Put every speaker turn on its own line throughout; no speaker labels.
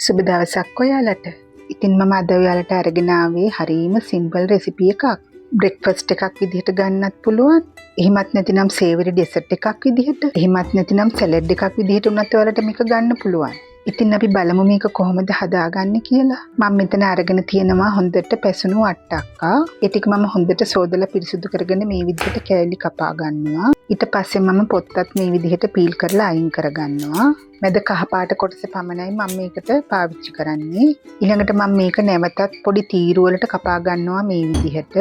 සුබ දවසක් ඔයාලට. ඉතින් මම අද ඔයාලට අරගෙන ආවේ හරිම සිම්පල් රෙසිපි එකක්. බ්‍රෙක්ෆාස්ට් එකක් විදිහට ගන්නත් පුළුවන්. එහෙමත් නැතිනම් සේවරි ඩෙසර්ට් එකක් විදිහට. එහෙමත් නැතිනම් සලාඩ් එකක් විදිහට උනත් ඔයාලට මේක ගන්න පුළුවන්. ඉතින් අපි බලමු මේක කොහොමද හදාගන්නේ කියලා. මම මෙතන අරගෙන තියෙනවා හොඳට පැසුණු වට්ටක්කා. ඒ ටික මම හොඳට සෝදලා පිරිසිදු කරගෙන මේ විදිහට කෑලි කපා ගන්නවා. ඊට පස්සේ මම පොත්තත් මේ විදිහට පීල් කරලා අයින් කරගන්නවා. මැද කහපාට කොටස පමණයි මම මේකට පාවිච්චි කරන්නේ. ඊළඟට මම මේක නැවතත් පොඩි තීරු වලට කපා ගන්නවා මේ විදිහට.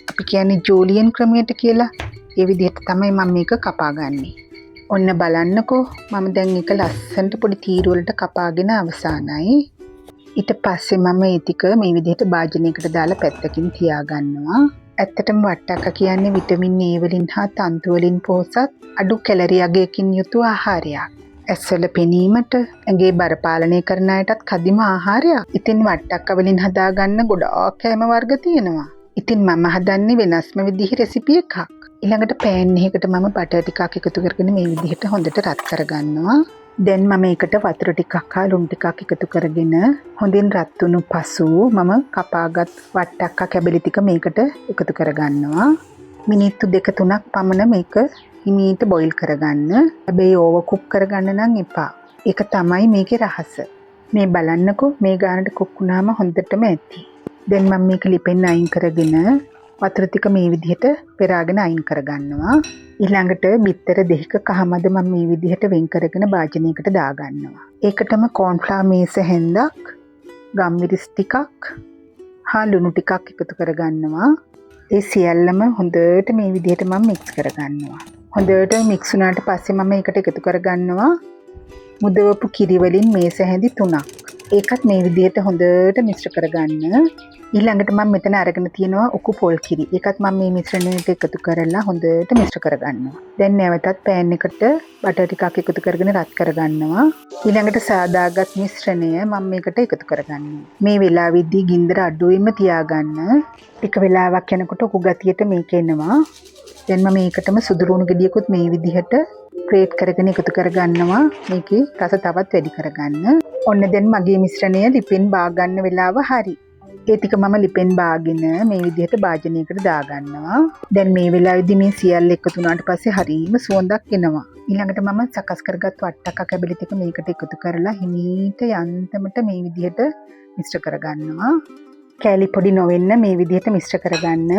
අපි කියන්නේ ජූලියන් ක්‍රමයට කියලා. ඒ විදිහට තමයි මම මේක කපා ගන්නේ. ඔන්න බලන්නකෝ මම දැන් එක ලස්සනට පොඩි තීරු වලට කපාගෙන අවසానයි. ඊට පස්සේ මම මේ ටික මේ විදිහට භාජනයකට දාලා පැත්තකින් තියාගන්නවා. ඇත්තටම වට්ටක්ක කියන්නේ විටමින් A වලින් හා තන්තු වලින් පොහොසත් අඩු කැලරි අගයකින් යුතු ආහාරයක්. ඇස්වල පෙනීමට ඇඟේ බර පාලනය කරන අයටත් කදිම ආහාරයක්. ඉතින් වට්ටක්ක වලින් හදාගන්න ගොඩාක් කෑම වර්ග තියෙනවා. ඉතින් මම හදන්නේ වෙනස්ම විදිහේ රෙසිපි එකක්. ඊළඟට පෑන් එකකට මම බටර් ටිකක් එකතු කරගෙන මේ විදිහට හොඳට රත් කරගන්නවා. දැන් මම ඒකට වතුර ටිකක් හා ලුණු ටිකක් එකතු කරගෙන හොඳින් රත් වුණු පසු මම කපාගත් වට්ටක්ක කැබලි ටික මේකට එකතු කරගන්නවා. මිනිත්තු 2-3ක් පමණ මේක හිමීට බොයිල් කරගන්න. හැබැයි ඕවර් කුක් කරගන්න නම් එපා. ඒක තමයි මේකේ රහස. මේ බලන්නකෝ මේ ගානට කුක් වුණාම හොඳටම ඇති. දැන් මම මේක ලිපෙන් අයින් කරගෙන වතුර ටික මේ විදිහට පෙරාගෙන අයින් කරගන්නවා. ඊළඟට බිත්තර දෙහික කහමද මම මේ විදිහට වෙන් කරගෙන භාජනයකට දාගන්නවා. ඒකටම කෝන්ෆ්ලවර් මේස හැන්දක්, ගම්මිරිස් ටිකක්, හා ලුණු ටිකක් එකතු කරගන්නවා. ඒ සියල්ලම හොඳට මේ විදිහට මම මික්ස් කරගන්නවා. හොඳට මික්ස් වුණාට පස්සේ මම ඒකට එකතු කරගන්නවා මුදවපු කිරි වලින් මේස හැඳි 3ක්. ඒකත් මේ විදිහට හොඳට මිශ්‍ර කරගන්න. ඊළඟට මම මෙතන අරගෙන තියෙනවා උකු පොල් කිරි. ඒකත් මම මේ මිශ්‍රණයට එකතු කරලා හොඳට මිශ්‍ර කරගන්නවා. දැන් නැවතත් පෑන් එකට බටර් ටිකක් එකතු කරගෙන රත් කරගන්නවා. ඊළඟට සාදාගත් මිශ්‍රණය මම මේකට එකතු කරගන්නවා. මේ වෙලාවෙදී ගින්දර අඩුවෙන්ම තියාගන්න. ටික වෙලාවක් යනකොට උකු ගතියට මේක එනවා. දැන් මම මේකටම සුදුරුණු ගෙඩියකුත් මේ විදිහට ග්‍රේට් කරගෙන එකතු කරගන්නවා. මේකේ රස තවත් වැඩි කරගන්න. ඔන්න දැන් මගේ මිශ්‍රණය ලිපෙන් බා ගන්න වෙලාව හරි. ඒ ටික මම ලිපෙන් බාගෙන මේ විදිහට භාජනයකට දාගන්නවා. දැන් මේ වෙලාවේදී මේ සියල්ල එකතු වුණාට පස්සේ හරිම සුවඳක් එනවා. ඊළඟට මම සකස් කරගත් වට්ටක්ක කැබලි ටික මේකට එකතු කරලා හිමීට යන්තමට මේ විදිහට මිශ්‍ර කරගන්නවා. කෑලි පොඩි නොවෙන්න මේ විදිහට මිශ්‍ර කරගන්න.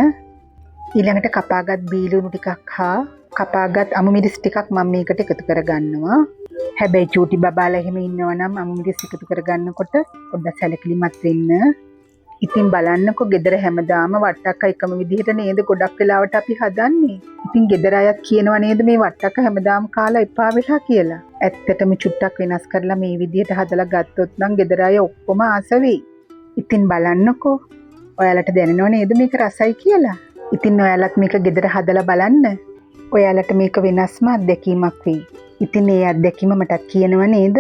ඊළඟට කපාගත් බීලුණු ටිකක් හා කපාගත් අමු මිරිස් ටිකක් මම මේකට එකතු කරගන්නවා. හැබැයි චූටි බබාලා එහෙම ඉන්නවා නම් අමු මිරිස් එකතු කරගන්නකොට පොඩ්ඩක් සැලකිලිමත් වෙන්න. ඉතින් බලන්නකෝ ගෙදර හැමදාම වට්ටක්ක එකම විදිහට නේද ගොඩක් වෙලාවට අපි හදන්නේ. ඉතින් ගෙදර අයත් කියනවා නේද මේ වට්ටක්ක හැමදාම කාලා එපා වෙලා කියලා. ඇත්තටම චුට්ටක් වෙනස් කරලා මේ විදිහට හදලා ගත්තොත් නම් ගෙදර අය ඔක්කොම ආස වෙයි. ඉතින් බලන්නකෝ ඔයාලට දැනෙනව නේද මේක රසයි කියලා. ඉතින් ඔයාලත් මේක ගෙදර හදලා බලන්න. ඔයාලට මේක වෙනස්ම අත්දැකීමක් වෙයි. ඉතින් ඒ අත්දැකීම මටත් කියනව නේද?